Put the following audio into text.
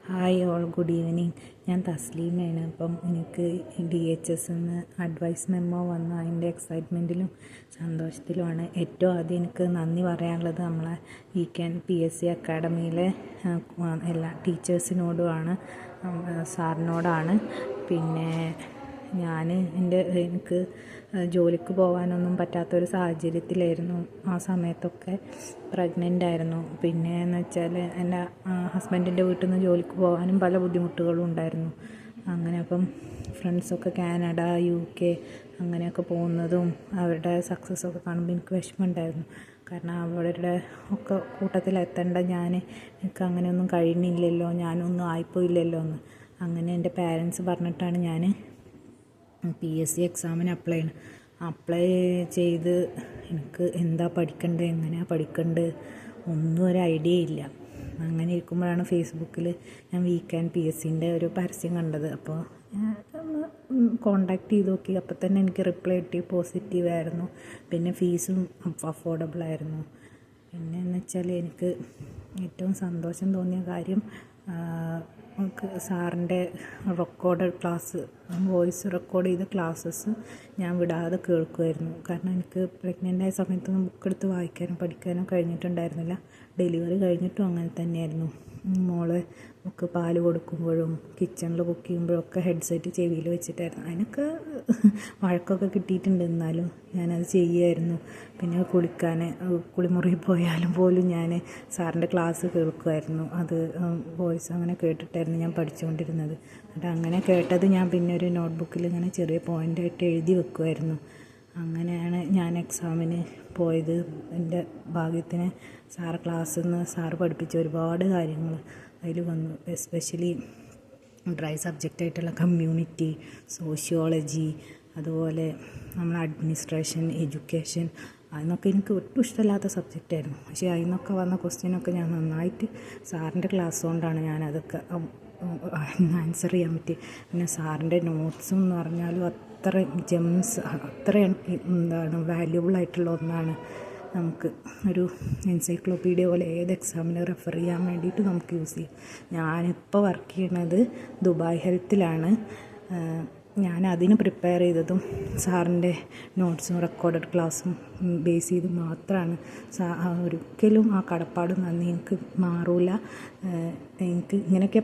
Hi all, good evening. ഞാൻ തസ്ലീമയാണ്. അപ്പം എനിക്ക് DHS നിന്ന് അഡ്വൈസ് മെമ്മോ വന്നു. അതിൻ്റെ എക്സൈറ്റ്മെൻറ്റിലും സന്തോഷത്തിലുമാണ്. ഏറ്റവും ആദ്യം എനിക്ക് നന്ദി പറയാനുള്ളത് നമ്മളെ PSC അക്കാഡമിയിലെ എല്ലാ ടീച്ചേഴ്സിനോടുമാണ്, സാറിനോടാണ്. പിന്നെ എനിക്ക് ജോലിക്ക് പോകാനൊന്നും പറ്റാത്തൊരു സാഹചര്യത്തിലായിരുന്നു. ആ സമയത്തൊക്കെ പ്രഗ്നൻ്റ് ആയിരുന്നു. പിന്നെ എന്ന് വെച്ചാൽ എൻ്റെ ഹസ്ബൻഡിൻ്റെ വീട്ടിൽ നിന്ന് ജോലിക്ക് പോകാനും പല ബുദ്ധിമുട്ടുകളും ഉണ്ടായിരുന്നു. അങ്ങനെ അപ്പം ഫ്രണ്ട്സൊക്കെ കാനഡ, UK അങ്ങനെയൊക്കെ പോകുന്നതും അവരുടെ സക്സസ്സൊക്കെ കാണുമ്പോൾ എനിക്ക് വിഷമമുണ്ടായിരുന്നു. കാരണം അവരുടെ ഒക്കെ കൂട്ടത്തിലെത്തേണ്ട എനിക്ക് അങ്ങനെയൊന്നും കഴിയുന്നില്ലല്ലോ, ഞാനൊന്നും ആയിപ്പോയില്ലല്ലോ എന്ന്. അങ്ങനെ എൻ്റെ പാരൻസ് പറഞ്ഞിട്ടാണ് ഞാൻ PSC എക്സാമിന് അപ്ലൈ ചെയ്ത്. എനിക്ക് എന്താ പഠിക്കേണ്ടത്, എങ്ങനെയാണ് പഠിക്കേണ്ടത് ഒന്നും ഒരു ഐഡിയ ഇല്ല. അങ്ങനെ ഇരിക്കുമ്പോഴാണ് ഫേസ്ബുക്കിൽ ഞാൻ വീക്കെൻഡ് PSCൻ്റെ ഒരു പരസ്യം കണ്ടത്. അപ്പോൾ ഒന്ന് കോണ്ടാക്ട് ചെയ്ത് നോക്കി. അപ്പോൾ തന്നെ എനിക്ക് റിപ്ലൈ കിട്ടി, പോസിറ്റീവായിരുന്നു. പിന്നെ ഫീസും അഫോർഡബിളായിരുന്നു. പിന്നെ എന്ന് വെച്ചാൽ എനിക്ക് ഏറ്റവും സന്തോഷം തോന്നിയ കാര്യം നമുക്ക് സാറിൻ്റെ വോയിസ് റെക്കോർഡ് ചെയ്ത ക്ലാസ്സസ് ഞാൻ വിടാതെ കേൾക്കുമായിരുന്നു. കാരണം എനിക്ക് പ്രഗ്നൻ്റായ സമയത്തൊന്നും ബുക്കെടുത്ത് വായിക്കാനോ പഠിക്കാനോ കഴിഞ്ഞിട്ടുണ്ടായിരുന്നില്ല. ഡെലിവറി കഴിഞ്ഞിട്ടും അങ്ങനെ തന്നെയായിരുന്നു. മോളെ പാല് കൊടുക്കുമ്പോഴും കിച്ചണിൽ കുക്ക് ചെയ്യുമ്പോഴൊക്കെ ഹെഡ്സെറ്റ് ചെവിയിൽ വെച്ചിട്ടായിരുന്നു. അതിനൊക്കെ വഴക്കൊക്കെ കിട്ടിയിട്ടുണ്ട്, എന്നാലും ഞാനത് ചെയ്യുമായിരുന്നു. പിന്നെ കുളിമുറിയിൽ പോയാലും പോലും ഞാൻ സാറിൻ്റെ ക്ലാസ് കേൾക്കുമായിരുന്നു. അത് വോയിസ് അങ്ങനെ കേട്ടിട്ടായിരുന്നു ഞാൻ പഠിച്ചുകൊണ്ടിരുന്നത്. എന്നിട്ട് അങ്ങനെ കേട്ടത് ഞാൻ പിന്നെ ഒരു നോട്ട്ബുക്കിൽ ഇങ്ങനെ ചെറിയ പോയിൻ്റായിട്ട് എഴുതി വെക്കുമായിരുന്നു. അങ്ങനെയാണ് ഞാൻ എക്സാമിന് പോയത്. എൻ്റെ ഭാഗ്യത്തിന് ക്ലാസ്സിൽ നിന്ന് സാറ് പഠിപ്പിച്ച ഒരുപാട് കാര്യങ്ങൾ അതിൽ വന്നു. എസ്പെഷ്യലി ഡ്രൈ സബ്ജക്റ്റായിട്ടുള്ള കമ്മ്യൂണിറ്റി, സോഷ്യോളജി, അതുപോലെ നമ്മളെ അഡ്മിനിസ്ട്രേഷൻ, എഡ്യൂക്കേഷൻ, അതിനൊക്കെ എനിക്ക് ഒട്ടും ഇഷ്ടമില്ലാത്ത സബ്ജക്റ്റായിരുന്നു. പക്ഷേ അതിൽ നിന്നൊക്കെ വന്ന ക്വസ്റ്റ്യനൊക്കെ ഞാൻ നന്നായിട്ട് സാറിൻ്റെ ക്ലാസ് കൊണ്ടാണ് ഞാനതൊക്കെ ആൻസർ ചെയ്യാൻ പറ്റി. പിന്നെ സാറിൻ്റെ നോട്ട്സും എന്ന് പറഞ്ഞാലും അത്ര വാല്യുബിൾ ആയിട്ടുള്ള ഒന്നാണ്. നമുക്ക് ഒരു എൻസൈക്ലോപീഡിയ പോലെ ഏത് എക്സാമിന് റെഫർ ചെയ്യാൻ വേണ്ടിയിട്ട് നമുക്ക് യൂസ് ചെയ്യാം. ഞാനിപ്പോൾ വർക്ക് ചെയ്യണത് ദുബായ് ഹെൽത്തിലാണ്. ഞാൻ അതിന് പ്രിപ്പയർ ചെയ്തതും സാറിൻ്റെ നോട്ട്സും റെക്കോർഡഡ് ക്ലാസ്സും ബേസ് ചെയ്ത് മാത്രമാണ്. ഒരിക്കലും ആ കടപ്പാടും നന്ദി എനിക്ക് മാറൂല. എനിക്ക് ഇങ്ങനെയൊക്കെ